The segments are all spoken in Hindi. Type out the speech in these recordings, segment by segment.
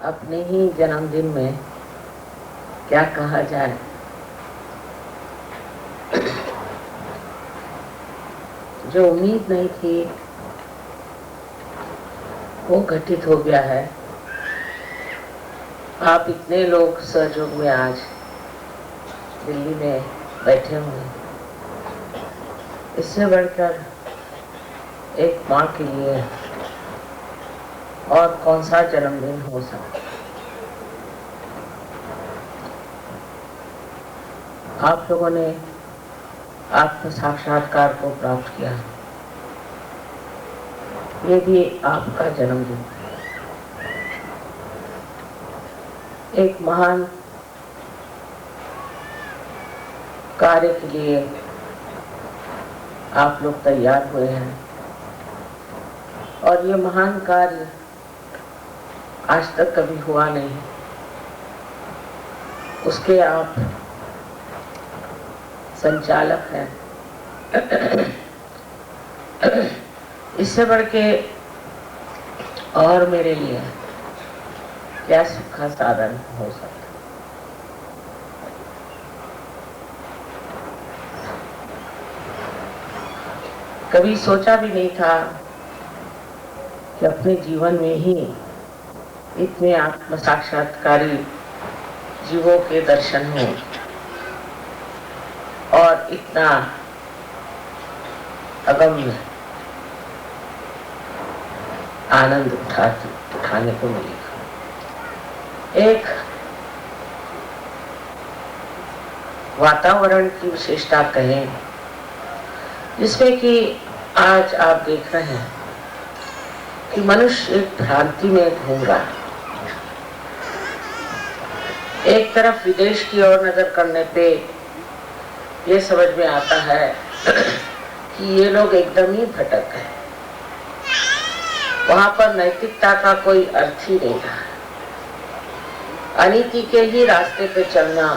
अपने ही जन्मदिन में क्या कहा जाए। जो उम्मीद नहीं थी वो घटित हो गया है। आप इतने लोग सहयोग में आज दिल्ली में बैठे हुए, इससे बढ़कर एक माँ के लिए और कौन सा जन्मदिन हो सकता। आप लोगों ने आत्म साक्षात्कार को प्राप्त किया, ये भी आपका जन्मदिन। एक महान कार्य के लिए आप लोग तैयार हुए हैं और ये महान कार्य आज तक कभी हुआ नहीं, उसके आप संचालक हैं। इससे बढ़ के और मेरे लिए क्या सुख का साधन हो सकता। कभी सोचा भी नहीं था कि अपने जीवन में ही इतने आत्म साक्षात्कारी जीवों के दर्शन हो और इतना अगम्य आनंद उठाने को मिलेगा। एक वातावरण की विशेषता कहें जिसमें कि आज आप देख रहे हैं कि मनुष्य एक भ्रांति में घूम रहा है। एक तरफ विदेश की ओर नजर करने पे ये समझ में आता है कि ये लोग एकदम ही भटक गए, वहां पर नैतिकता का कोई अर्थ ही नहीं रहा। अनीति के ही रास्ते पे चलना,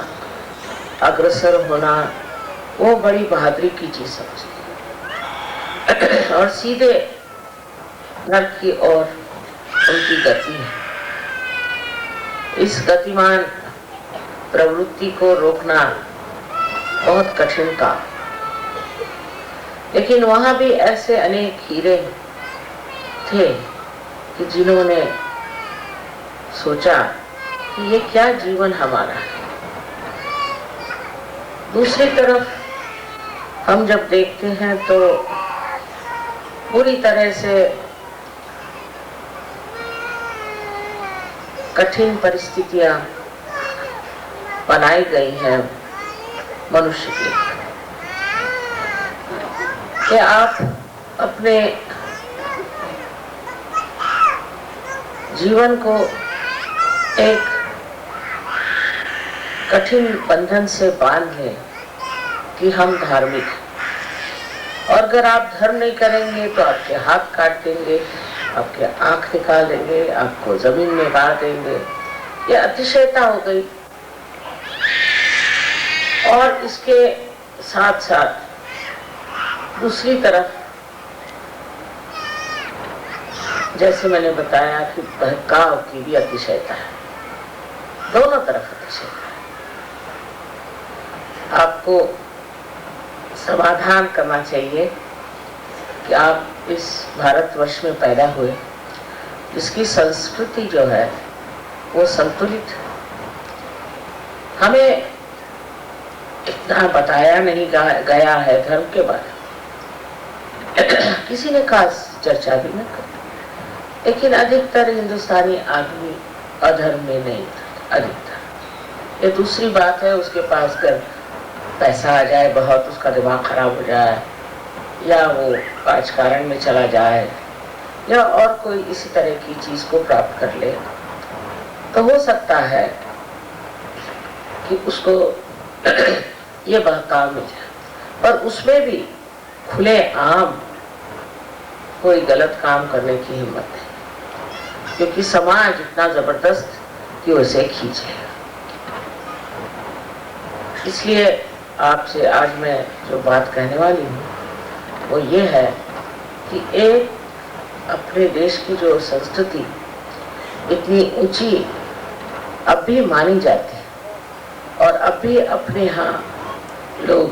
अग्रसर होना, वो बड़ी बहादुरी की चीज समझती है और सीधे नरक की ओर उनकी गति है। इस गतिमान प्रवृत्ति को रोकना बहुत कठिन काम, लेकिन वहां भी ऐसे अनेक हीरे थे कि जिन्होंने सोचा कि ये क्या जीवन हमारा है। दूसरी तरफ हम जब देखते हैं तो पूरी तरह से कठिन परिस्थितियां बनाई गई हैं मनुष्य के लिए कि आप अपने जीवन को एक कठिन बंधन से बांध लें कि हम धार्मिक हैं, और अगर आप धर्म नहीं करेंगे तो आपके हाथ काट देंगे, आपके आंख निकाल देंगे, आपको जमीन में गाड़ देंगे। ये अतिशयता हो गई। और इसके साथ साथ दूसरी तरफ जैसे मैंने बताया कि बहकाव की भी अतिशयता है। दोनों तरफ अतिशयता है। आपको समाधान करना चाहिए कि आप इस भारतवर्ष में पैदा हुए, जिसकी संस्कृति जो है वो संतुलित है। हमें इतना बताया नहीं गया है धर्म के बारे में, किसी ने खास चर्चा भी न की, लेकिन अधिकतर हिंदुस्तानी आदमी अधर्म में नहीं था, अधिकतर। ये दूसरी बात है, उसके पास कर पैसा आ जाए बहुत, उसका दिमाग खराब हो जाए, या वो राजकारण में चला जाए, या और कोई इसी तरह की चीज को प्राप्त कर ले, तो हो सकता है कि उसको ये बहकाव मिल जाए। पर उसमें भी खुले आम कोई गलत काम करने की हिम्मत है, क्योंकि समाज इतना जबरदस्त कि उसे खींचे। इसलिए आपसे आज मैं जो बात कहने वाली हूँ वो ये है कि एक अपने देश की जो संस्कृति इतनी ऊंची अब भी मानी जाती है और अब भी अपने यहाँ लोग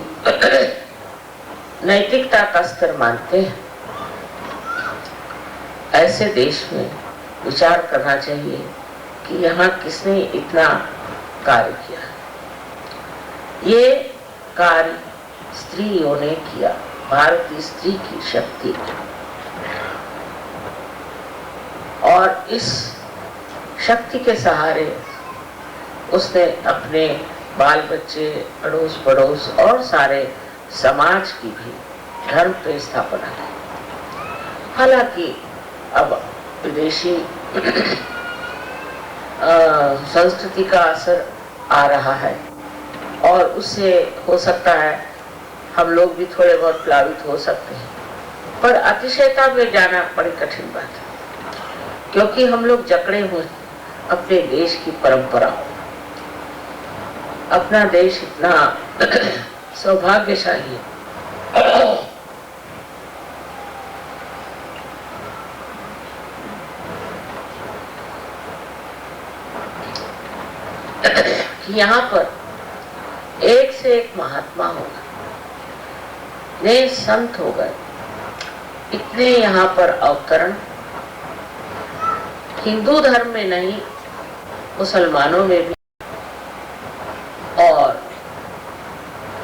नैतिकता का स्तर मानते हैं। ऐसे देश में विचार करना चाहिए कि यहाँ किसने इतना कार्य किया। ये कार्य स्त्रियों ने किया, भारतीय स्त्री की शक्ति, और इस शक्ति के सहारे उसने अपने बाल बच्चे, अड़ोस पड़ोस और सारे समाज की भी धर्म पे स्थापना की। हालांकि अब विदेशी संस्कृति का असर आ रहा है और उससे हो सकता है हम लोग भी थोड़े बहुत प्लावित हो सकते हैं, पर अतिशयता में जाना बड़ी कठिन बात है, क्योंकि हम लोग जकड़े हुए अपने देश की परंपरा। अपना देश इतना सौभाग्यशाली है कि यहाँ पर एक से एक महात्मा हो गए, नए संत हो गए, इतने यहाँ पर अवतरण हिंदू धर्म में नहीं, मुसलमानों में भी, और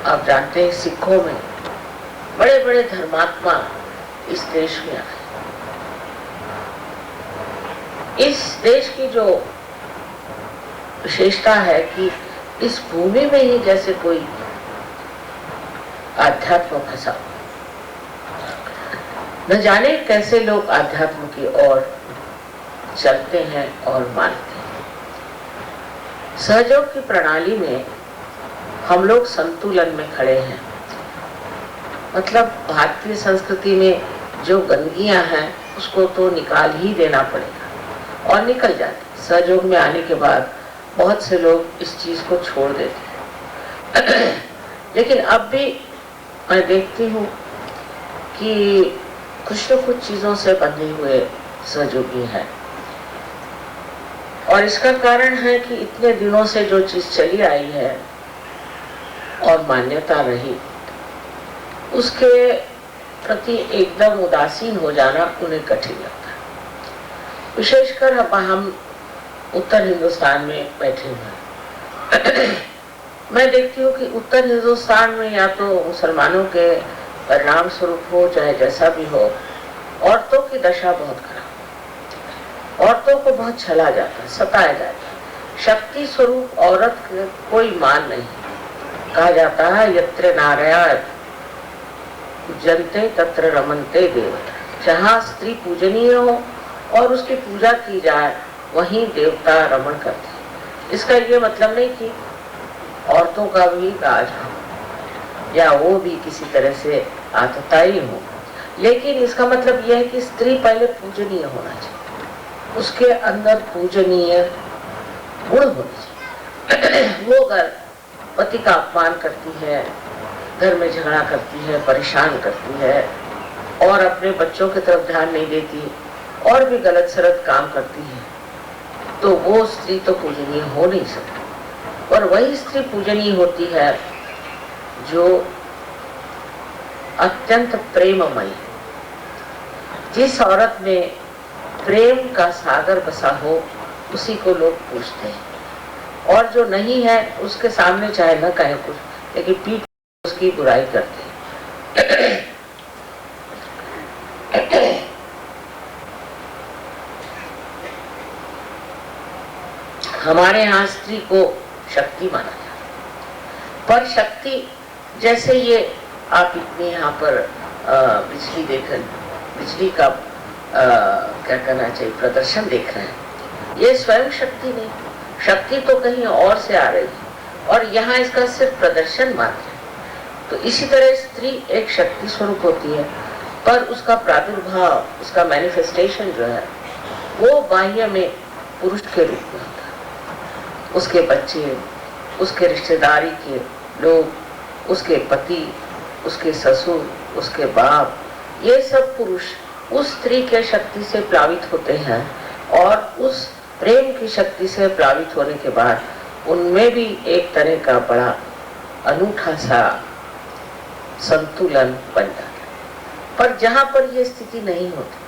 आप जानते हैं सिखों में बड़े बड़े धर्मात्मा इस देश में आए। इस देश की जो विशेषता है कि इस भूमि में ही जैसे कोई आध्यात्म फंसा, न जाने कैसे लोग आध्यात्म की ओर चलते हैं और मानते हैं। सहयोग की प्रणाली में हम लोग संतुलन में खड़े हैं, मतलब भारतीय संस्कृति में जो गंदगियां हैं उसको तो निकाल ही देना पड़ेगा, और निकल जाती। सहयोग में आने के बाद बहुत से लोग इस चीज को छोड़ देते हैं लेकिन अब भी मैं देखती हूँ कि कुछ न कुछ चीजों से बंधे हुए सहयोगी हैं, और इसका कारण है कि इतने दिनों से जो चीज चली आई है और मान्यता रही, उसके प्रति एकदम उदासीन हो जाना उन्हें कठिन लगता है। विशेषकर हम उत्तर हिंदुस्तान में बैठे हुए हैं मैं देखती हूँ कि उत्तर हिंदुस्तान में या तो मुसलमानों के परिणाम स्वरूप हो, चाहे जैसा भी हो, औरतों की दशा बहुत खराब, औरतों को बहुत छला जाता है, सताया जाता है। शक्ति स्वरूप औरत का कोई मान नहीं। कहा जाता है यत्र नारायण पूजन्ते तत्र रमन्ते देवता, जहाँ स्त्री पूजनीय हो और उसकी पूजा की जाए वहीं देवता रमण करते हैं। इसका ये मतलब नहीं कि औरतों का भी राज हो या वो भी किसी तरह से आतताई हो, लेकिन इसका मतलब यह है कि स्त्री पहले पूजनीय होना चाहिए, उसके अंदर पूजनीय गुण होने चाहिए। वो अगर पति का अपमान करती है, घर में झगड़ा करती है, परेशान करती है और अपने बच्चों की तरफ ध्यान नहीं देती और भी गलत सलत काम करती है, तो वो स्त्री तो पूजनीय हो नहीं सकती। और वही स्त्री पूजनीय होती है जो अत्यंत प्रेममयी, जिस औरत में प्रेम का सागर बसा हो उसी को लोग पूजते हैं, और जो नहीं है उसके सामने चाहे न कहे कुछ, लेकिन पीठ उसकी बुराई करते हैं। हमारे यहाँ स्त्री को शक्ति माना जाता, पर शक्ति जैसे ये आप इतने यहाँ पर बिजली देख, बिजली का क्या कहना चाहिए, प्रदर्शन देख रहे हैं, ये स्वयं शक्ति नहीं, शक्ति तो कहीं और से आ रही है और यहाँ इसका सिर्फ प्रदर्शन मात्र है। तो इसी तरह स्त्री एक शक्ति स्वरूप होती है, पर उसका प्रादुर्भाव, उसका मैनिफेस्टेशन जो है वो बाह्य में पुरुष के रूप में होता है। उसके बच्चे, उसके रिश्तेदारी के लोग, उसके पति, उसके ससुर, उसके बाप, ये सब पुरुष उस स्त्री के शक्ति से प्लावित होते हैं और उस प्रेम की शक्ति से प्लावित होने के बाद उनमें भी एक तरह का बड़ा अनूठा सा संतुलन बन जाता है। पर जहां पर यह स्थिति नहीं होती,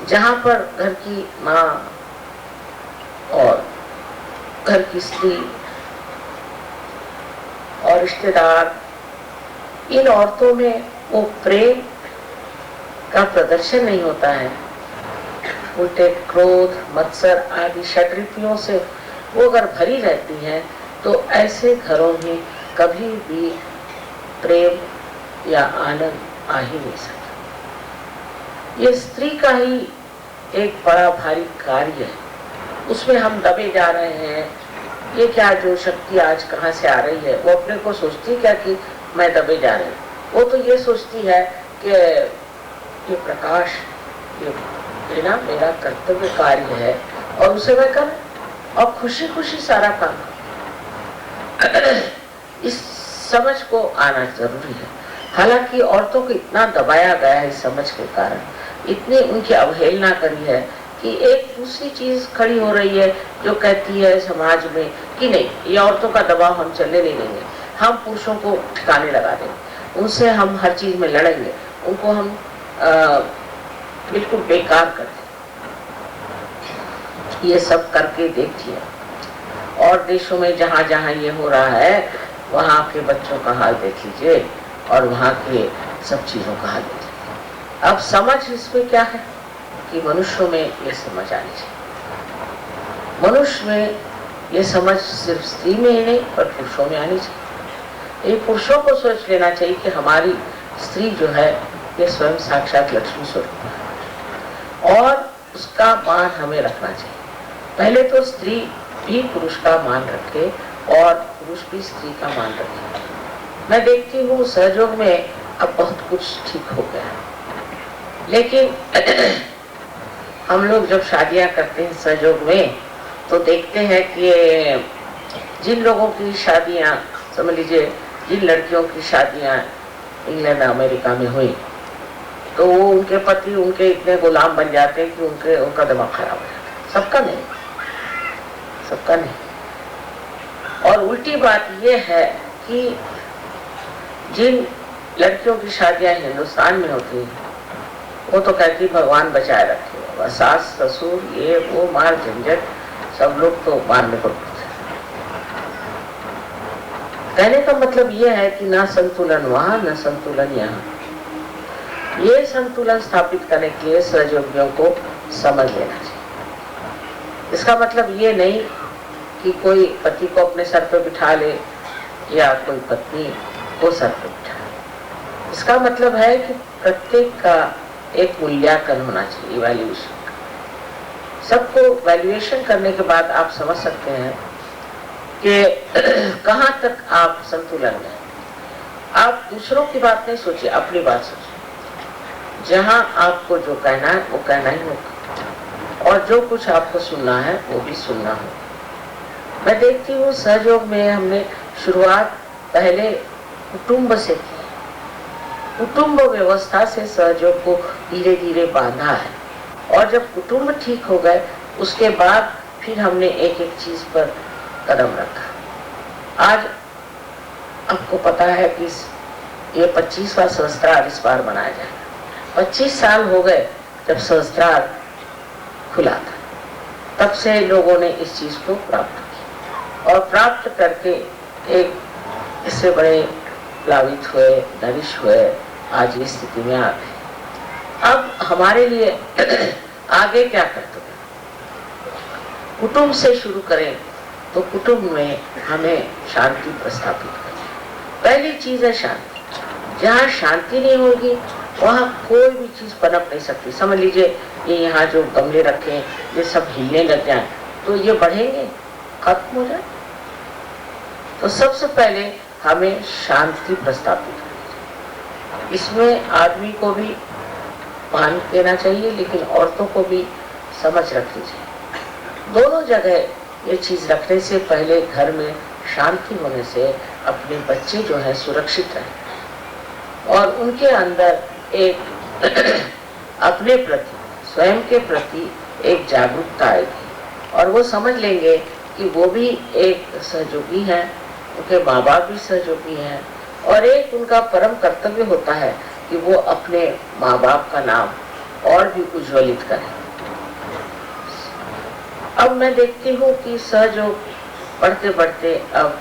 जहां पर घर की माँ और घर की स्त्री और रिश्तेदार, इन औरतों में वो प्रेम का प्रदर्शन नहीं होता है, उल्टे क्रोध, मत्सर आदि षड्रिपुओं से वो अगर भरी रहती है, तो ऐसे घरों में कभी भी प्रेम या आनंद आ ही नहीं सकता। ये स्त्री का ही एक बड़ा भारी कार्य है, उसमें हम दबे जा रहे हैं। ये क्या जो शक्ति आज कहाँ से आ रही है, वो अपने को सोचती क्या कि मैं दबे जा रही हूँ, वो तो ये सोचती है कि ये प्रकाश, ये ना मेरा कर्तव्य कार्य है और उसे मैं कर और खुशी खुशी सारा काम। इस समझ को आना जरूरी है। हालांकि औरतों को इतना दबाया गया है इस समझ के कारण, इतनी उनकी अवहेलना करी है कि एक दूसरी चीज खड़ी हो रही है जो कहती है समाज में कि नहीं, ये औरतों का दबाव हम चलने नहीं देंगे, हम पुरुषों को ठिकाने लगा देंगे, उनसे हम हर चीज में लड़ेंगे, उनको हम बिल्कुल बेकार कर देंगे। ये सब करके देखिए, और देशों में जहां जहां ये हो रहा है वहां के बच्चों का हाल देख लीजिए और वहां के सब चीजों का हाल देख लीजिए। अब समझ इसमें क्या है कि मनुष्यों में ये समझ आनी चाहिए। मनुष्य में ये समझ सिर्फ स्त्री में ही नहीं पर पुरुषों में आनी चाहिए। ये पुरुषों को सोच लेना चाहिए कि हमारी स्त्री जो है ये स्वयं साक्षात लक्ष्मी स्वरूप है और उसका मान हमें रखना चाहिए। पहले तो स्त्री भी पुरुष का मान रखे और पुरुष भी स्त्री का मान रखे। मैं देखती हूँ सहयोग में अब बहुत कुछ ठीक हो गया है, लेकिन हम लोग जब शादियां करते हैं सहयोग में तो देखते हैं कि जिन लोगों की शादियां, समझ लीजिए जिन लड़कियों की शादियां इंग्लैंड अमेरिका में हुई, तो वो उनके पति उनके इतने गुलाम बन जाते हैं कि उनका दिमाग खराब हो जाता है। सबका नहीं, सबका नहीं। और उल्टी बात यह है कि जिन लड़कियों की शादियां हिंदुस्तान में होती हैं वो तो कहती भगवान बचाए रखे, सास ससुर ये वो मार झंझट, सब लोग तो मारने को पड़ते। कहने का मतलब ये है कि ना संतुलन वहां न संतुलन यहाँ। ये संतुलन स्थापित करने के लिए सहयोगियों को समझ लेना चाहिए। इसका मतलब ये नहीं कि कोई पति को अपने सर पे बिठा ले या कोई पत्नी को सर पे बिठा ले। इसका मतलब है कि प्रत्येक का एक मूल्यांकन होना चाहिए, इवैल्यूएशन। सबको वैल्यूएशन करने के बाद आप समझ सकते हैं कि कहां तक आप संतुलन में। आप दूसरों की बात नहीं सोचिए, अपनी बात सोचिए। जहां आपको जो कहना है वो कहना ही होगा और जो कुछ आपको सुनना है वो भी सुनना होगा। मैं देखती हूँ सहयोग में हमने शुरुआत पहले कुटुंब से की, कुटुंब व्यवस्था से सहयोग को धीरे धीरे बांधा है और जब कुटुंब ठीक हो गए उसके बाद फिर हमने एक एक चीज पर कदम रखा। आज आपको पता है कि ये 25वां सहस्त्रार इस बार मनाया जाएगा। 25 साल हो गए जब सहस्त्रार खुला था, तब से लोगों ने इस चीज को प्राप्त किया और प्राप्त करके एक इससे बड़े प्लावित हुए, नरिश हुए, आज इस स्थिति में आ गए। अब हमारे लिए आगे क्या करते हैं? कुटुंब से शुरू करें तो कुटुंब में हमें शांति प्रस्थापित करनी। पहली चीज है शांति। जहाँ शांति नहीं होगी वहाँ कोई भी चीज पनप नहीं सकती। समझ लीजिए ये यहाँ जो गमले रखे हैं ये सब हिलने लग जाए तो ये बढ़ेंगे, खत्म हो जाए। तो सबसे पहले हमें शांति प्रस्थापित करनी। इसमें आदमी को भी मान देना चाहिए लेकिन औरतों को भी समझ रखनी चाहिए। दोनों जगह ये चीज रखने से पहले घर में शांति होने से अपने बच्चे जो है सुरक्षित रहे और उनके अंदर एक अपने प्रति, स्वयं के प्रति एक जागरूकता आएगी और वो समझ लेंगे कि वो भी एक सहयोगी है, उनके माँ बाप भी सहयोगी हैं और एक उनका परम कर्तव्य होता है कि वो अपने माँ बाप का नाम और भी उज्ज्वलित करें। अब मैं देखती हूँ कि सहयोग बढ़ते बढ़ते अब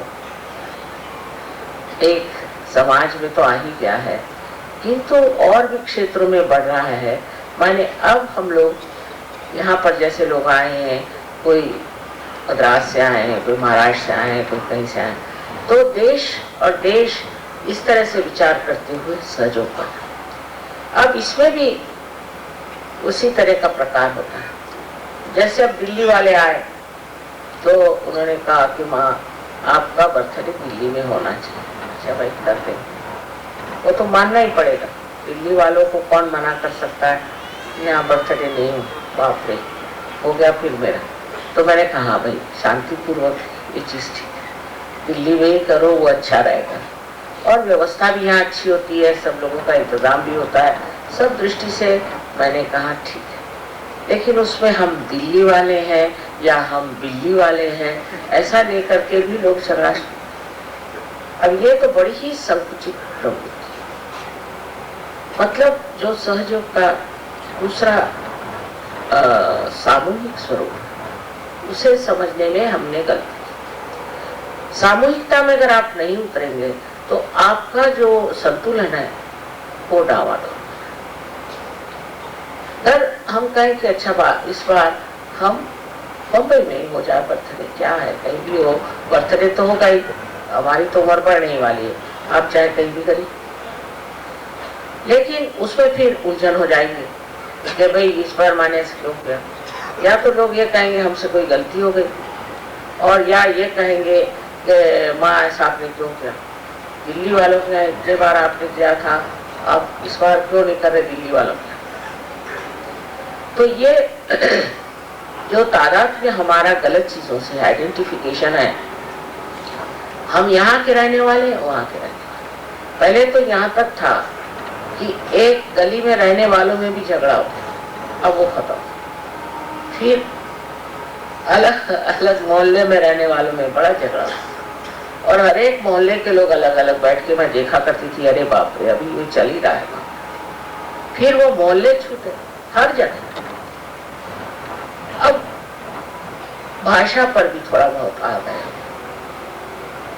एक समाज में तो आ ही गया है, किंतु और भी क्षेत्रों में बढ़ रहा है। माने अब हम लोग यहाँ पर जैसे लोग आए हैं, कोई मद्रास से आए हैं, कोई महाराष्ट्र से आए हैं, कोई कहीं से आए, तो देश और देश इस तरह से विचार करते हुए सहयोग कर। अब इसमें भी उसी तरह का प्रकार होता है। जैसे अब दिल्ली वाले आए तो उन्होंने कहा कि माँ आपका बर्थडे दिल्ली में होना चाहिए। अच्छा भाई कर दें, वो तो मानना ही पड़ेगा। दिल्ली वालों को कौन मना कर सकता है, यहाँ बर्थडे नहीं हो। बाप रे, हो गया फिर मेरा। तो मैंने कहा भाई शांतिपूर्वक ये चीज़ ठीक है, दिल्ली में ही करो, वो अच्छा रहेगा और व्यवस्था भी यहाँ अच्छी होती है, सब लोगों का इंतजाम भी होता है, सब दृष्टि से मैंने कहा ठीक है। लेकिन उसमें हम दिल्ली वाले हैं या हम दिल्ली वाले हैं ऐसा नहीं करके भी लोग झगड़ा। अब ये तो बड़ी ही संकुचित प्रवृत्ति, मतलब जो सहयोग का दूसरा सामूहिक स्वरूप, उसे समझने में हमने गलती की। सामूहिकता में अगर आप नहीं उतरेंगे तो आपका जो संतुलन है वो डावाडोल। अगर हम कहें कि अच्छा बात इस बार हम बम्बई में ही हो जाए बर्थडे, क्या है कहीं भी हो, बर्थडे तो होगा ही, हमारी तो उम्र बढ़ने वाली है, आप चाहे कहीं भी करिए। लेकिन उसमें फिर उलझन हो जाएगी कि भाई इस बार माने से क्यों किया, या तो लोग ये कहेंगे हमसे कोई गलती हो गई, और या ये कहेंगे कि माँ ऐसा आपने क्यों किया, दिल्ली वालों के इतने बार आपने किया था, आप इस बार क्यों नहीं कर रहे दिल्ली वालों के। तो ये जो तादाद में हमारा गलत चीजों से आइडेंटिफिकेशन है, हम यहाँ के रहने वाले, वहाँ के रहने वाले। पहले तो यहाँ तक था कि एक गली में रहने वालों में भी झगड़ा होता, अब वो खत्म। फिर अलग अलग मोहल्ले में रहने वालों में बड़ा झगड़ा होता और हर एक मोहल्ले के लोग अलग अलग बैठ के मैं देखा करती थी, अरे बाप रे अभी ये चल ही रहा है। फिर वो मोहल्ले छूटे हर जगह। अब भाषा पर भी थोड़ा बहुत आ गए,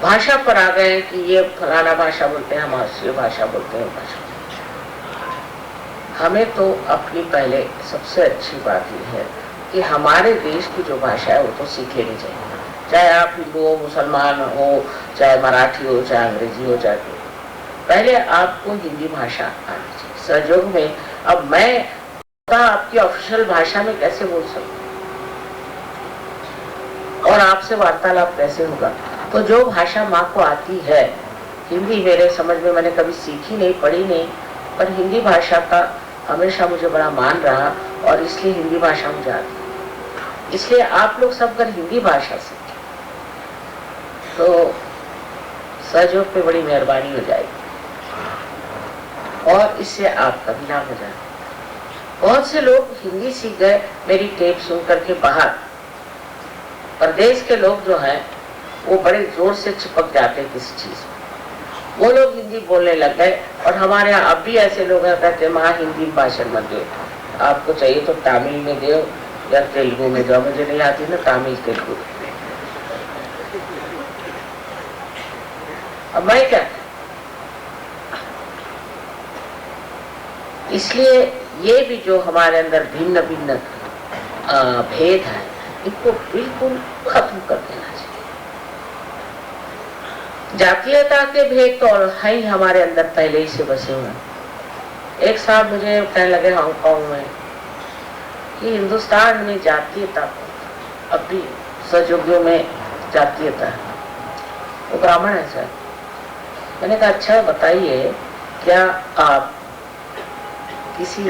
भाषा पर आ गए कि ये फलाना भाषा बोलते हैं, हम ये भाषा बोलते हैं, भाषा। हमें तो अपनी पहले सबसे अच्छी बात यह है कि हमारे देश की जो भाषा है वो तो सीख लेनी चाहिए, चाहे आप हिंदू हो, मुसलमान हो, चाहे मराठी हो, चाहे अंग्रेजी हो, चाहे पहले आपको हिंदी भाषा आनी चाहिए। सहयोग में अब मैं आपकी ऑफिशियल भाषा में कैसे बोल सकता और आपसे वार्तालाप कैसे होगा। तो जो भाषा माँ को आती है, हिंदी मेरे समझ में मैंने कभी सीखी नहीं, पढ़ी नहीं, पर हिंदी भाषा का हमेशा मुझे बड़ा मान रहा और इसलिए हिंदी भाषा मुझे आती है। इसलिए आप लोग सब अगर हिंदी भाषा सीखें तो सहयोग पे बड़ी मेहरबानी हो जाएगी और इससे आपका भी लाभ हो जाएगा। बहुत से लोग हिंदी सीख गए मेरी टेप सुन करके बाहर, प्रदेश के लोग जो हैं वो बड़े जोर से चिपक जाते हैं किसी चीज में, वो लोग हिंदी बोलने लग गए। और हमारे यहाँ अब भी ऐसे लोग हैं कहते हैं माँ हिंदी में भाषण मत दो, आपको चाहिए तो तमिल में दो या तेलुगु में दो। मुझे नहीं आती ना तमिल तेलुगु। अब मैं क्या, इसलिए ये भी जो हमारे अंदर भिन्न भिन्न भेद है, इनको बिल्कुल खत्म कर देना चाहिए। जातीयता के भेद तो है ही हमारे अंदर पहले ही से बसे हुए हैं। एक साहब मुझे कहने लगे हांगकांग में कि हिंदुस्तान में जातीयता, अब भी सहयोगियों में जातीयता है, वो ब्राह्मण है सर। मैंने कहा अच्छा बताइए, क्या आप किसी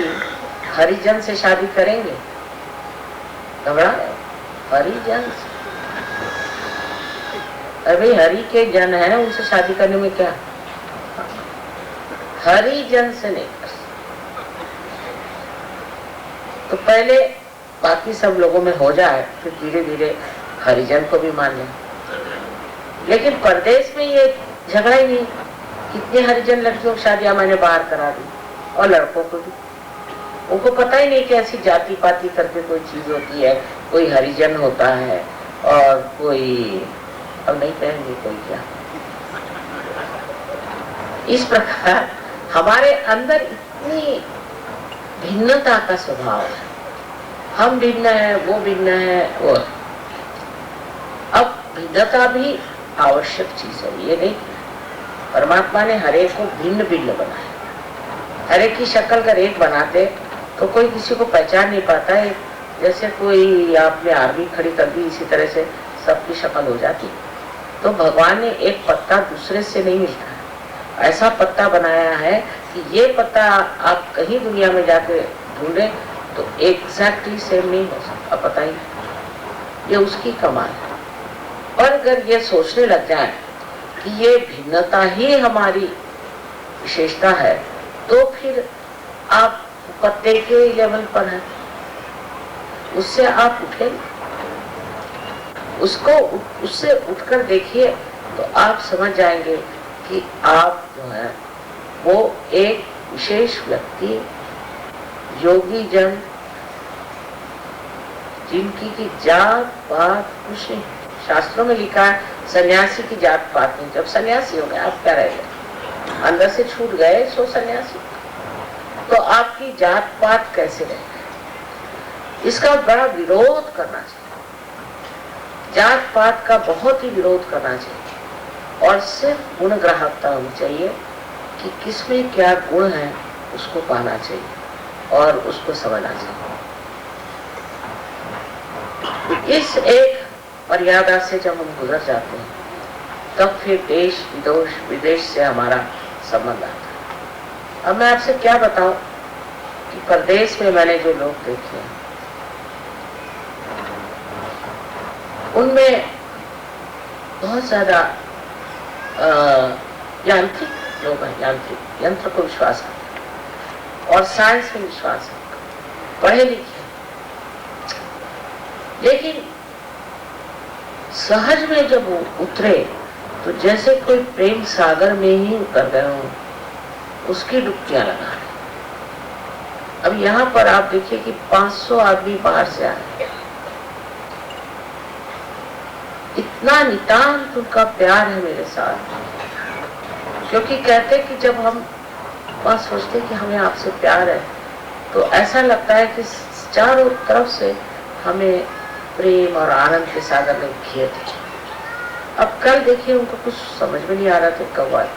हरिजन से शादी करेंगे? घबरा हरिजन से? अभी हरि के जन है ना, उनसे शादी करने में क्या, हरिजन से नहीं कर। तो पहले बाकी सब लोगों में हो जाए, फिर धीरे धीरे हरिजन को भी मान लें। लेकिन परदेश में ये झगड़ा ही नहीं। कितनी हरिजन लड़कियों की शादियां मैंने बाहर करा दी, और लड़कों को भी। उनको पता ही नहीं कि ऐसी जाति पाति करके कोई चीज होती है, कोई हरिजन होता है और कोई, अब नहीं कहेंगे कोई क्या। इस प्रकार हमारे अंदर इतनी भिन्नता का स्वभाव है। हम भिन्न है, वो भिन्न है, वो। अब भिन्नता भी आवश्यक चीज है, ये नहीं। परमात्मा ने हरेक को भिन्न भिन्न बनाया। हरेक की शक्ल अगर एक बनाते तो कोई किसी को पहचान नहीं पाता है। जैसे कोई आपने आर्मी खड़ी कर दी, इसी तरह से सबकी शक्ल हो जाती। तो भगवान ने एक पत्ता दूसरे से नहीं मिलता है, ऐसा पत्ता बनाया है कि ये पत्ता आप कहीं दुनिया में जाके ढूंढे तो एग्जैक्टली सेम नहीं हो सकता। पता ही, ये उसकी कमाल है। और अगर ये सोचने लग जाए कि ये भिन्नता ही हमारी विशेषता है, तो फिर आप पत्ते के लेवल पर हैं, उससे आप उठे, उसको उससे उठकर देखिए तो आप समझ जाएंगे कि आप जो है वो एक विशेष व्यक्ति, योगी जन, जिनकी की जात पात कुछ नहीं। शास्त्रों में लिखा है सन्यासी की जात पात नहीं। जब सन्यासी हो गए आप क्या रह गए, अंदर से छूट गए सो सन्यासी, तो आपकी जात पात कैसे रहे? इसका बड़ा विरोध करना चाहिए। जात पात का बहुत ही विरोध करना चाहिए और सिर्फ गुण ग्राहकता होनी चाहिए कि किसमें क्या गुण है, उसको पाना चाहिए और उसको समझना चाहिए। इस एक मर्यादा से जब हम गुजर जाते हैं तब फिर देश विदेश से हमारा संबंध आता है। अब मैं आपसे क्या बताऊं कि परदेश में मैंने जो लोग देखे हैं उनमें बहुत ज्यादा यांत्रिक लोग हैं। यांत्रिक, यंत्र को विश्वास है और साइंस में विश्वास है, पढ़े लिखे, लेकिन सहज में जब वो उतरे तो जैसे कोई प्रेम सागर में ही उतर गए हो, उसकी डुबकियां लगा रहे। अब यहाँ पर आप देखिए कि 500 आदमी बाहर से आए, इतना नितांत उनका प्यार है मेरे साथ, क्योंकि कहते कि जब हम बस सोचते कि हमें आपसे प्यार है तो ऐसा लगता है कि चारों तरफ से हमें प्रेम और आनंद के सागर में घेर दिया। अब कल देखिए उनको कुछ समझ में नहीं आ रहा था कब आए,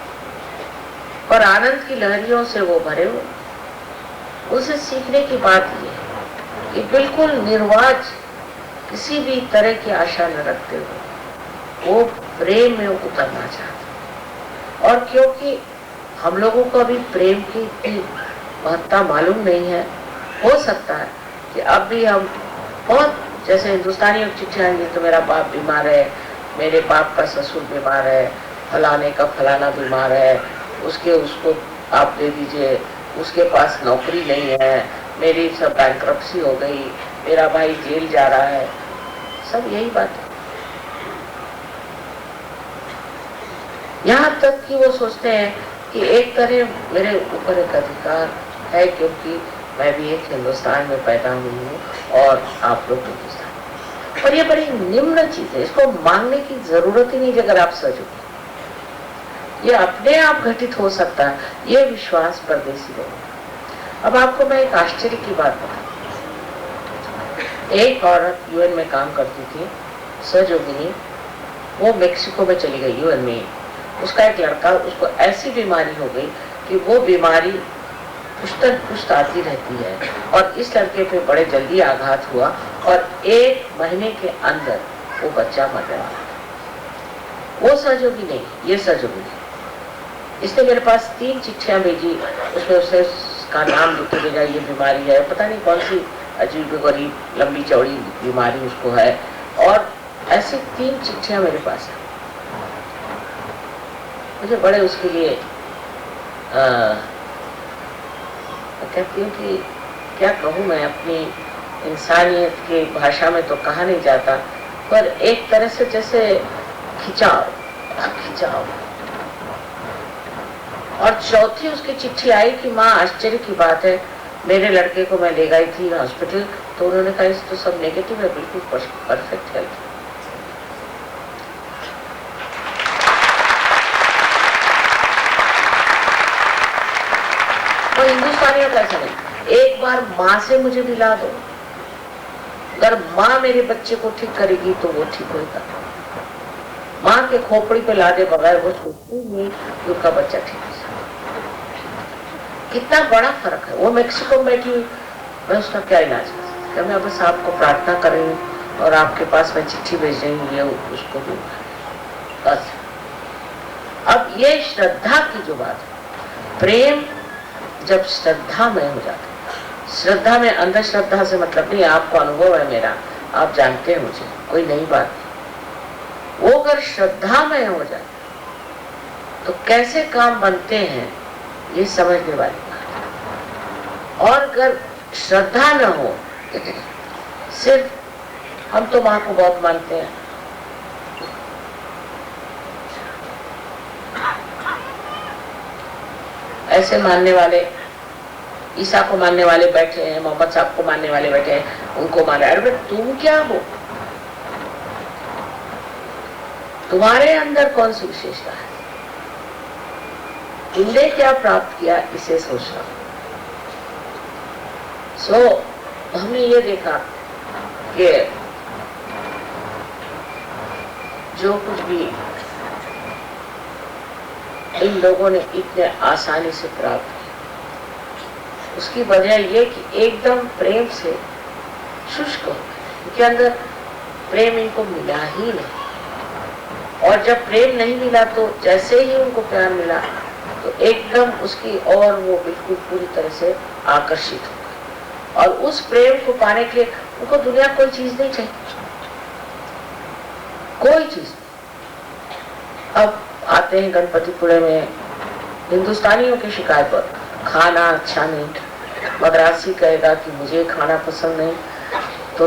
और आनंद की लहरियों से वो भरे हुए। उसे सीखने की बात ये है कि बिल्कुल निर्वाज, किसी भी तरह की आशा न रखते हुए वो प्रेम में उतरना चाहते। और क्योंकि हम लोगों को अभी प्रेम की इतनी महत्ता मालूम नहीं है, हो सकता है कि अब भी हम बहुत, जैसे हिंदुस्तानियों की चिट्ठी आएंगी तो मेरा बाप बीमार है, मेरे बाप का ससुर बीमार है, फलाने का फलाना बीमार है, उसको आप दे दीजिए, उसके पास नौकरी नहीं है, मेरी सब बैंक्रप्सी हो गई, मेरा भाई जेल जा रहा है। सब यही बात है। यहाँ तक कि वो सोचते हैं कि एक तरह मेरे ऊपर एक अधिकार है क्योंकि मैं भी एक हिंदुस्तान में पैदा हुई हूँ और आप लोग हिंदुस्तान। और ये बड़ी निम्न चीज है, इसको मांगने की जरूरत ही नहीं अगर आप सजो। ये अपने आप घटित हो सकता है, ये विश्वास परदेशी लोग। अब आपको मैं एक आश्चर्य की बात बताऊं। एक औरत यूएन में काम करती थी, सहयोगिनी, वो मेक्सिको में चली गई यूएन में। उसका एक लड़का, उसको ऐसी बीमारी हो गई कि वो बीमारी पुश्तन पुश्त आती रहती है और इस लड़के पे बड़े जल्दी आघात हुआ और 1 महीने के अंदर वो बच्चा मर गया। वो सहयोगी नहीं, ये सहयोगी नहीं। इसने मेरे पास 3 चिट्ठियां भेजी, उसमें उसने उसका नाम लिख के भेजा, ये बीमारी है, पता नहीं कौन सी अजीब गरीब लंबी चौड़ी बीमारी उसको है, और ऐसी 3 चिट्ठियां मेरे पास है। मुझे बड़े उसके लिए कहती हूँ कि क्या कहूँ मैं, अपनी इंसानियत की भाषा में तो कहा नहीं जाता, पर एक तरह से जैसे खिंचाव। और चौथी उसकी चिट्ठी आई कि माँ आश्चर्य की बात है, मेरे लड़के को मैं ले गई थी हॉस्पिटल, तो उन्होंने कहा इस तो सब नेगेटिव है, बिल्कुल परफेक्ट हेल्थ। और हिंदुस्तानियों का ऐसा नहीं, एक बार माँ से मुझे मिला दो, अगर माँ मेरे बच्चे को ठीक करेगी तो वो ठीक होगा। माँ के खोपड़ी पे लादे बगैर वो सोचती नहीं कि उसका बच्चा ठीक है। कितना बड़ा फर्क है। वो मेक्सिको में बैठी हुई, मैं उसका क्या इलाज कर सकती, मैं बस आपको प्रार्थना कर रही हूँ और आपके पास मैं चिट्ठी भेज रही हूँ, ये उसको दूंगा बस। अब ये श्रद्धा की जो बात है, प्रेम जब श्रद्धा में हो जाता है, श्रद्धा में अंधश्रद्धा से मतलब नहीं, आपको अनुभव है मेरा, आप जानते हैं मुझे, कोई नई बात नहीं। वो अगर श्रद्धा में हो जाए तो कैसे काम बनते हैं ये समझने वाली बात है। और अगर श्रद्धा न हो, सिर्फ हम तो माँ को बहुत मानते हैं, ऐसे मानने वाले, ईसा को मानने वाले बैठे हैं, मोहम्मद साहब को मानने वाले बैठे हैं, उनको माने। अरे तुम क्या हो, तुम्हारे अंदर कौन सी विशेषता है, तुमने क्या प्राप्त किया, इसे सोचना। हमने ये देखा कि जो कुछ भी इन लोगों ने इतने आसानी से प्राप्त किया, उसकी वजह ये कि एकदम प्रेम से शुष्क हो गए, उनके अंदर प्रेम इनको मिला ही नहीं। और जब प्रेम नहीं मिला तो जैसे ही उनको प्यार मिला तो एकदम उसकी और वो बिल्कुल पूरी तरह से आकर्षित हो गए। और उस प्रेम को पाने के लिए उनको दुनिया कोई चीज नहीं चाहिए, कोई चीज नहीं। अब आते हैं गणपतिपुरे में हिंदुस्तानियों की शिकायत पर, खाना अच्छा नहीं, मद्रासी कहेगा कि मुझे खाना पसंद नहीं, तो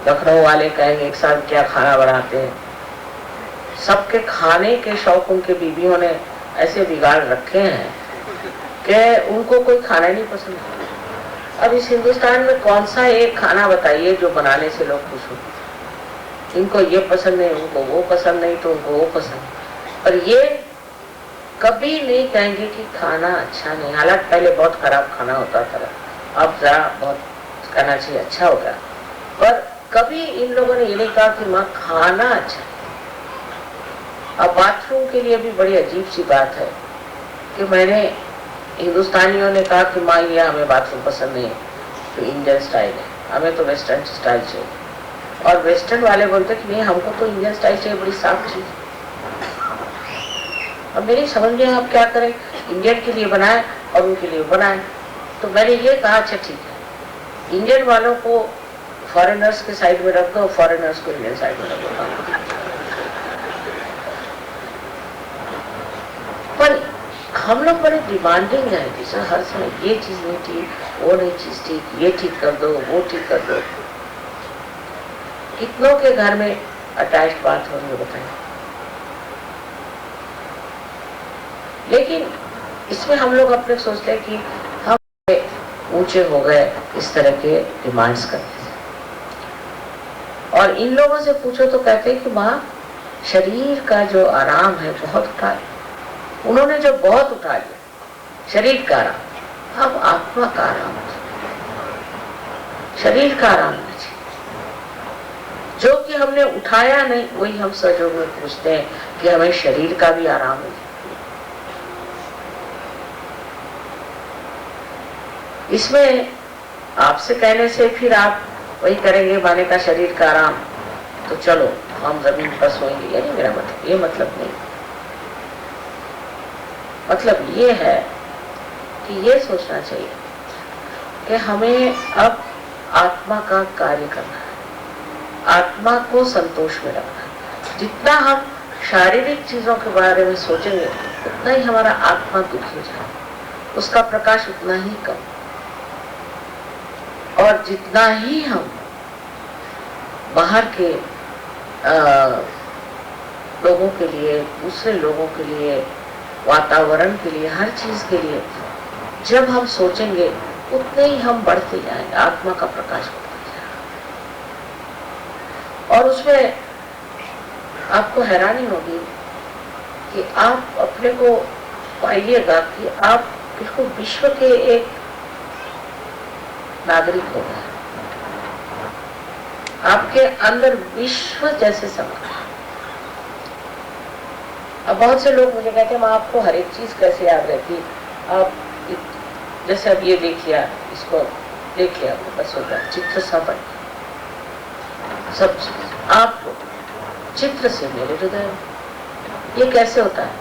लखनऊ वाले कहेंगे एक साथ क्या खाना बनाते हैं। सबके खाने के शौक उनके बीवियों ने ऐसे बिगाड़ रखे हैं कि उनको कोई खाना नहीं पसंद। अब इस हिंदुस्तान में कौन सा एक खाना बताइए जो बनाने से लोग खुश हो। इनको ये पसंद नहीं, उनको वो पसंद नहीं, तो उनको वो पसंद। और ये कभी नहीं कहेंगे कि खाना अच्छा नहीं, हालांकि पहले बहुत खराब खाना होता था, अब जरा बहुत कहना चाहिए अच्छा हो गया। पर कभी इन लोगों ने ये नहीं कहा कि माँ खाना अच्छा है। अब बाथरूम के लिए भी बड़ी अजीब सी बात है कि मैंने हिंदुस्तानियों ने कहा कि माँ ये हमें बाथरूम पसंद नहीं है, तो इंडियन स्टाइल है, हमें तो वेस्टर्न स्टाइल चाहिए। और वेस्टर्न वाले बोलते कि नहीं हमको तो इंडियन स्टाइल चाहिए, बड़ी साफ चीज। अब मेरी समझ में आप क्या करें, इंडियन के लिए बनाए और उनके लिए बनाए। तो मैंने ये कहा अच्छा ठीक है, इंडियन वालों को फॉरेनर्स के साइड में रख दो, फॉरेनर्स को इंडियन साइड में रख दो। पर हम लोग बड़े डिमांडिंग है कि सर हर समय ये चीज नहीं ठीक, वो नहीं चीज ठीक, ये ठीक कर दो, वो ठीक कर दो। कितनों के घर में अटैच्ड बात हो रही है बताएं। लेकिन इसमें हम लोग अपने सोचते हैं कि हम ऊंचे हो गए इस तरह के डिमांड्स करते हैं। और इन लोगों से पूछो तो कहते हैं कि माँ शरीर का जो आराम है बहुत उठा लिया, उन्होंने जो बहुत उठा लिया शरीर का आराम, अब आत्मा का आराम, शरीर का आराम नहीं चाहिए। जो कि हमने उठाया नहीं वही हम सजोग में पूछते हैं कि हमें शरीर का भी आराम है। इसमें आपसे कहने से फिर आप वही करेंगे, माने का शरीर का आराम, तो चलो हम जमीन पर सोएंगे, ये नहीं मेरा मतलब, ये मतलब नहीं। मतलब ये है कि ये सोचना चाहिए कि हमें अब आत्मा का कार्य करना है, आत्मा को संतोष में रखना है। जितना हम शारीरिक चीजों के बारे में सोचेंगे उतना ही हमारा आत्मा दुखी हो जाएगा, उसका प्रकाश उतना ही कम। और जितना ही हम बाहर के लोगों के लिए, दूसरे लोगों के लिए, वातावरण के लिए, हर चीज के लिए जब हम सोचेंगे उतने ही हम बढ़ते जाएंगे, आत्मा का प्रकाश बढ़ता जाएगा। और उसमें आपको हैरानी होगी कि आप अपने को पाइएगा कि आप बिल्कुल विश्व के एक नागरिक हो गए। आपके अंदर विश्व जैसे समा। अब बहुत से लोग मुझे कहते हैं माँ आपको हर एक चीज कैसे याद रहती, आप जैसे अब ये देखिए, इसको देखिए, बस होगा चित्र सब आप चित्र से मेरे हृदय। ये कैसे होता है?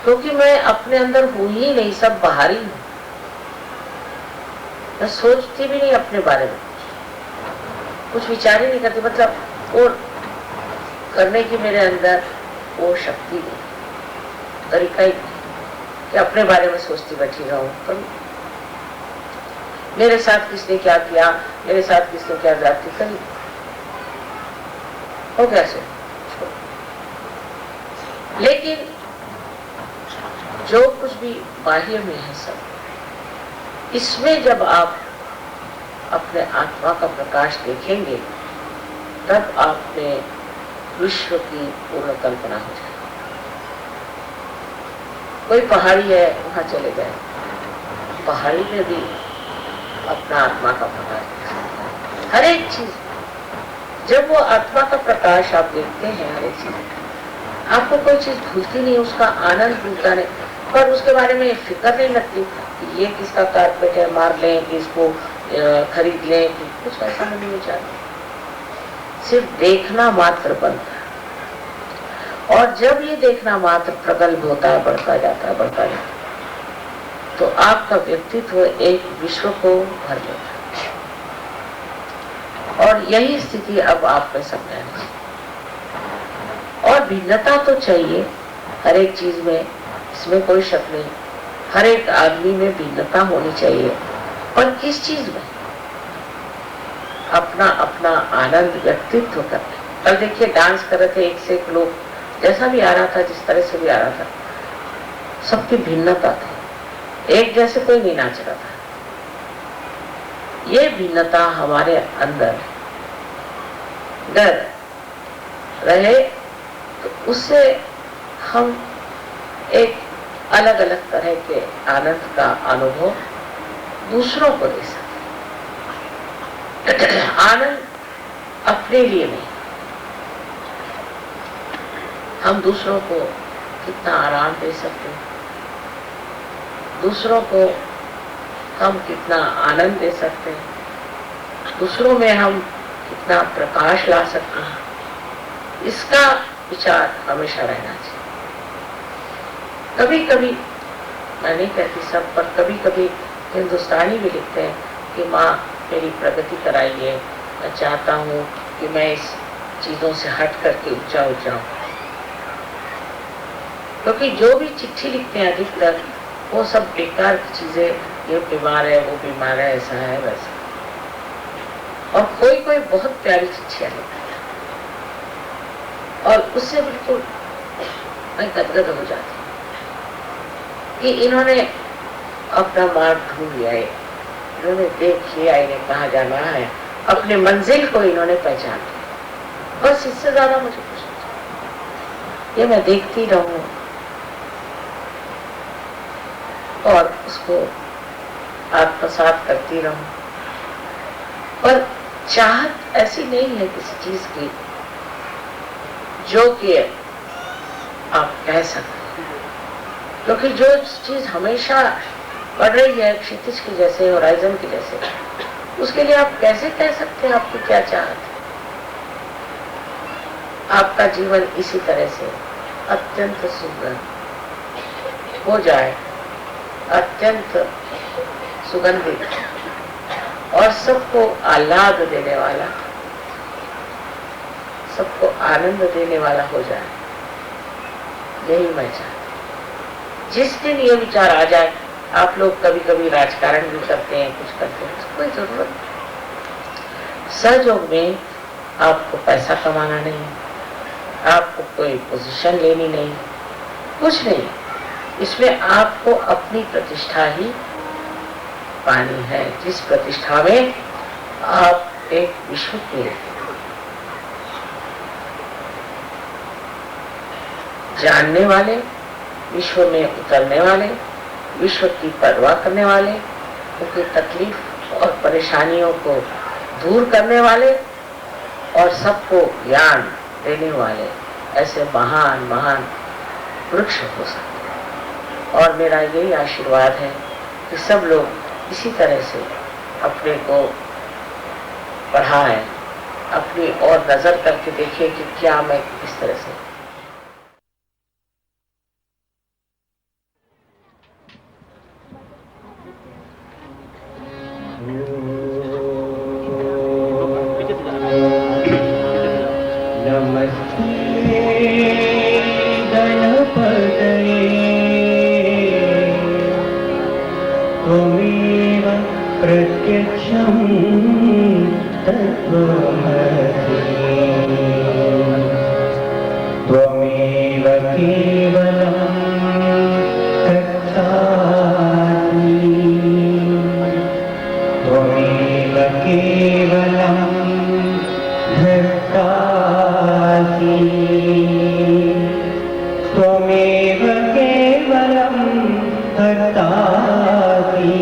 क्योंकि मैं अपने अंदर हूं ही नहीं, सब बाहर ही हूं। मैं सोचती भी नहीं अपने बारे में, कुछ विचार ही नहीं करती, मतलब और करने की मेरे अंदर वो शक्ति नहीं, तरीका ही नहीं कि अपने बारे में सोचती बैठी रहूं। कभी मेरे साथ किसने क्या किया, मेरे साथ किसने क्या जाती करी हो कैसे। लेकिन जो कुछ भी बाह्य में है सब, इसमें जब आप अपने आत्मा का प्रकाश देखेंगे तब आप में विश्व की पूर्ण कल्पना हो जाए। कोई पहाड़ी है, वहां चले गए, पहाड़ी में भी अपना आत्मा का प्रकाश, हर एक चीज। जब वो आत्मा का प्रकाश आप देखते हैं, हर एक चीज आपको कोई चीज भूलती नहीं, उसका आनंद भूलता नहीं, पर उसके बारे में फिक्र नहीं लगती कि ये किसका कारपेट है, मार लें कि इसको खरीद लें, कि कुछ ऐसा नहीं विचार। सिर्फ देखना मात्र बनता है, और जब ये देखना मात्र प्रगल्भ होता है, बढ़ता जाता है, बढ़ता जाता है, तो आपका व्यक्तित्व एक विश्व को भर लेता है। और यही स्थिति अब आप में समझ। और भिन्नता तो चाहिए हर एक चीज में, इसमें कोई शक नहीं, हर एक आदमी में भिन्नता होनी चाहिए, पर किस चीज में? अपना अपना आनंद व्यक्तित्व करते। कल देखिए डांस कर रहे थे एक से एक लोग, जैसा भी आ रहा था, जिस तरह से भी आ रहा था, सबकी भिन्नता थी, एक जैसे कोई नहीं नाच रहा था। ये भिन्नता हमारे अंदर डर रहे तो उससे हम एक अलग अलग तरह के आनंद का अनुभव दूसरों को दे सकते। आनंद अपने लिए नहीं, हम दूसरों को कितना आराम दे सकते हैं, दूसरों को हम कितना आनंद दे सकते हैं, दूसरों में हम कितना प्रकाश ला सकते हैं, इसका विचार हमेशा रहना चाहिए। कभी कभी, मैं नहीं कहती सब, पर कभी कभी हिंदुस्तानी भी लिखते हैं कि माँ मेरी प्रगति कराइए, मैं चाहता हूँ कि मैं इस चीजों से हट करके ऊंचा हो जाऊं। क्योंकि जो भी चिट्ठी लिखते हैं अधिकतर वो सब बेकार की चीजें, ये बीमार है, वो बीमार है, ऐसा है, वैसा। और कोई कोई बहुत प्यारी चिट्ठियां लिखता है और उससे बिल्कुल मैं गदगद हो जाती कि इन्होंने अपना मार्ग ढूंढ लिया है, इन्होंने देख लिया इन्हें कहाँ जाना है, अपने मंजिल को इन्होंने पहचान लिया। बस इससे ज्यादा मुझे कुछ नहीं, ये मैं देखती रहूं और उसको आत्मसात करती रहूं। पर चाहत ऐसी नहीं है किसी चीज की जो कि आप कह सकते, क्योंकि जो चीज हमेशा बढ़ रही है क्षितिज के जैसे, होराइजन के जैसे, उसके लिए आप कैसे कह सकते हैं आपकी क्या चाहत है? आपका जीवन इसी तरह से अत्यंत सुंदर हो जाए, अत्यंत सुगंधित और सबको आह्लाद देने वाला, सबको आनंद देने वाला हो जाए, यही मैं चाहता। जिस दिन ये विचार आ जाए, आप लोग कभी कभी राजकारण भी करते हैं, कुछ करते हैं, कोई जरूरत नहीं। सहयोग में आपको पैसा कमाना नहीं, आपको कोई पोजीशन लेनी नहीं, कुछ नहीं। इसमें आपको अपनी प्रतिष्ठा ही पानी है, जिस प्रतिष्ठा में आप एक विश्व के जानने वाले, विश्व में उतरने वाले, विश्व की परवाह करने वाले, उनकी तकलीफ और परेशानियों को दूर करने वाले और सबको ज्ञान देने वाले ऐसे महान महान वृक्ष हो सकते हैं। और मेरा यही आशीर्वाद है कि सब लोग इसी तरह से अपने को बढ़ाएं, अपनी और नजर करके देखिए कि क्या मैं किस तरह से प्रत्यक्षं तत्त्वमसि त्वमेव केवलं कर्तासि त्वमेव केवलं भर्तासि त्वमेव केवलं हर्तासि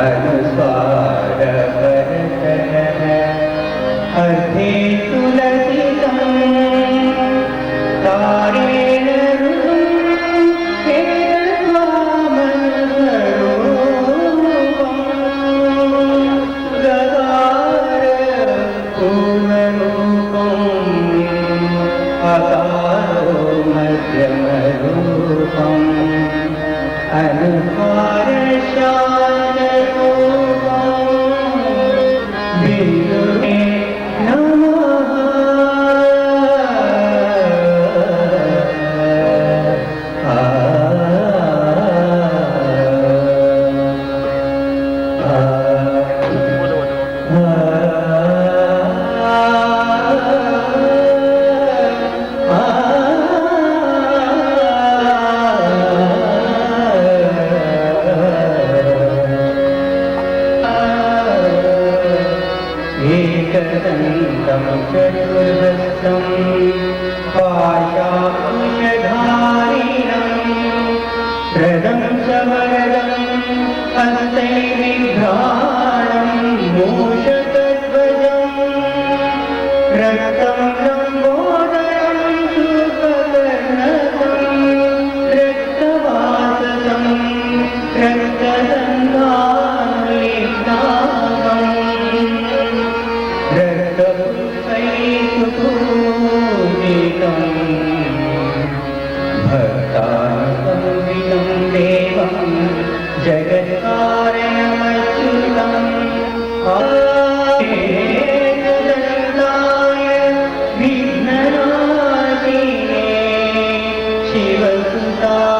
अनुस्वार अर्थे तुलसितं तारेण एकदन्तं चतुर्हस्तं पाशाकुशधारिणं प्रदं च वरदं हस्ते बिभ्राणं मूषकध्वजं रक्तं लम्बोदरं शुककर्णकं रक्तवाससं रक्तगन्धानुलिप्ताकम् भक्तानुकम्पितं देवं जगत्कारणमच्युतम् एकदन्ताय विघ्ननाशिने शिवसुताय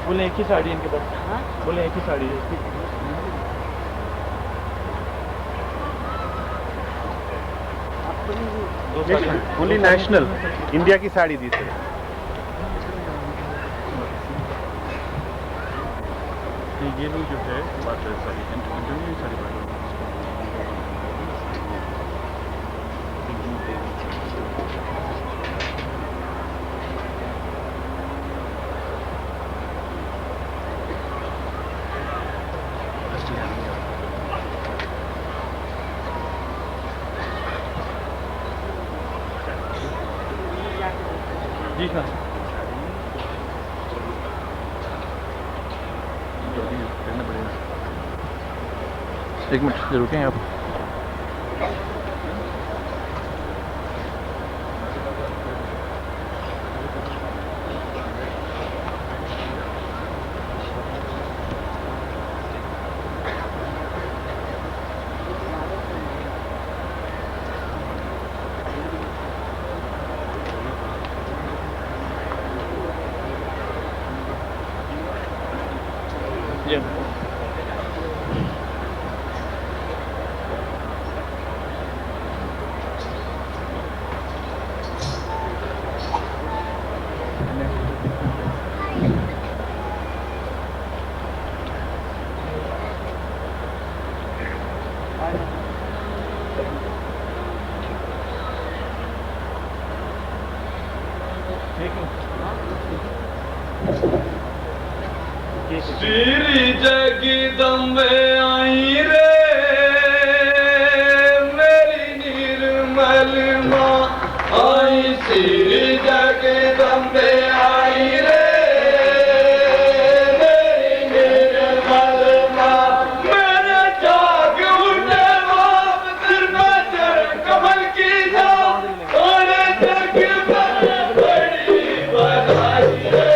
बोले एक ही साड़ी इनके पास, बोले एक ही साड़ी है इसकी। ओनली नेशनल इंडिया की साड़ी दी थी। ये लोग जो है बात है साड़ी कंटिन्यू साड़ी बात जी सर। करना पड़ेगा। एक मिनट रुकें आप। श्री जगदम्बे आई रे मेरी निर्मल माँ आई, श्री जगदम्बे आई रे मेरी निर्मल माँ। मेरे जाग उठे बाप सिर में चढ़ कमल की छाप, सारे जग पर बड़ी बधाई रे।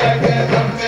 जगदम्बे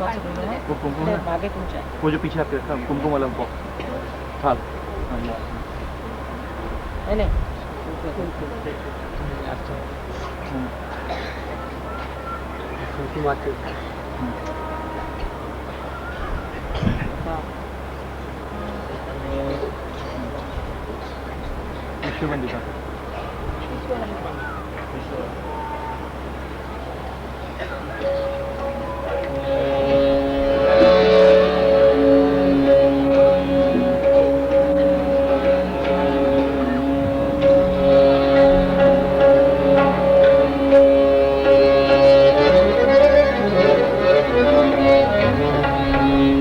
वो कुमकुम है वो जो पीछे आपके रखा कुमकुम वाला वो थाल हाँ, ये। विश्ववंदिता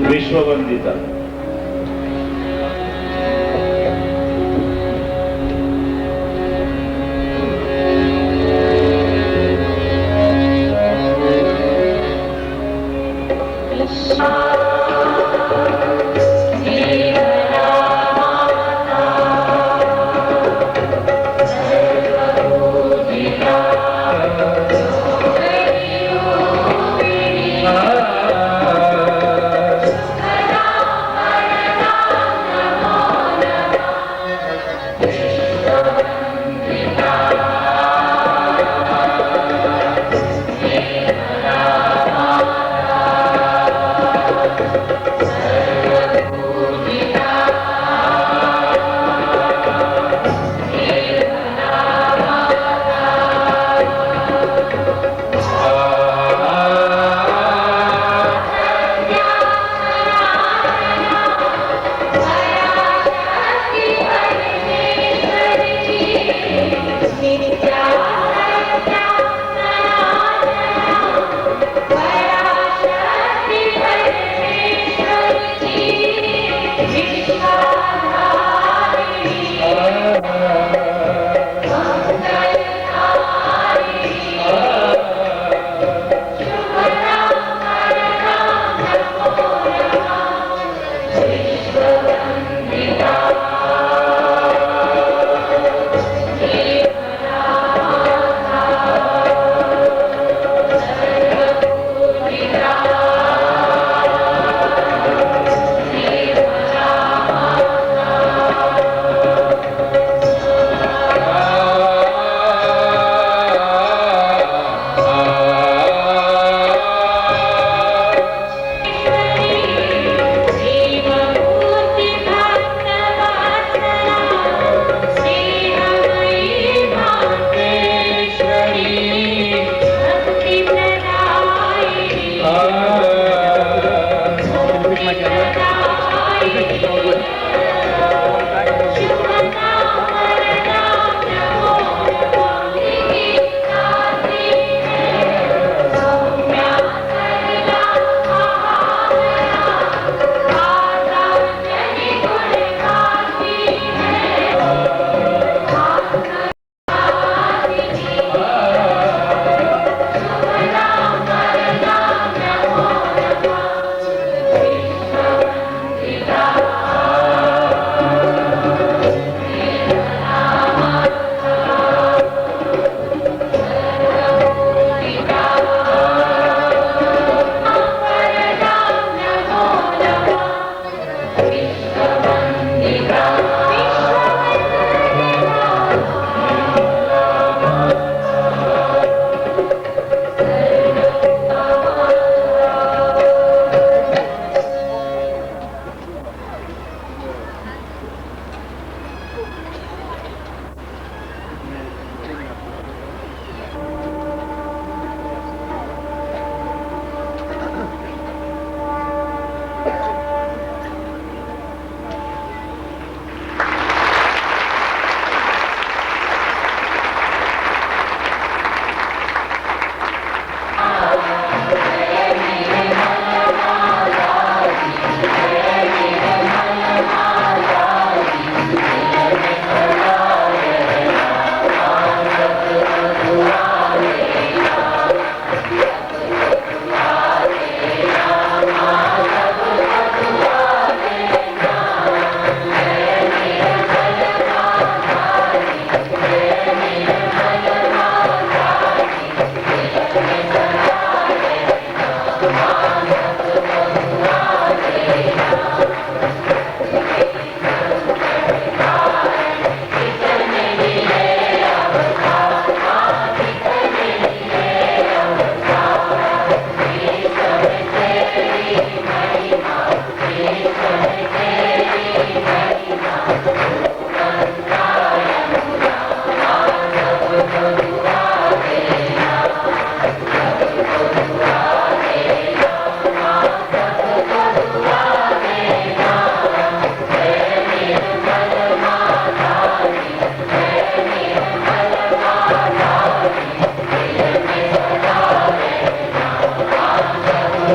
विश्ववंदिता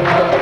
Thank you.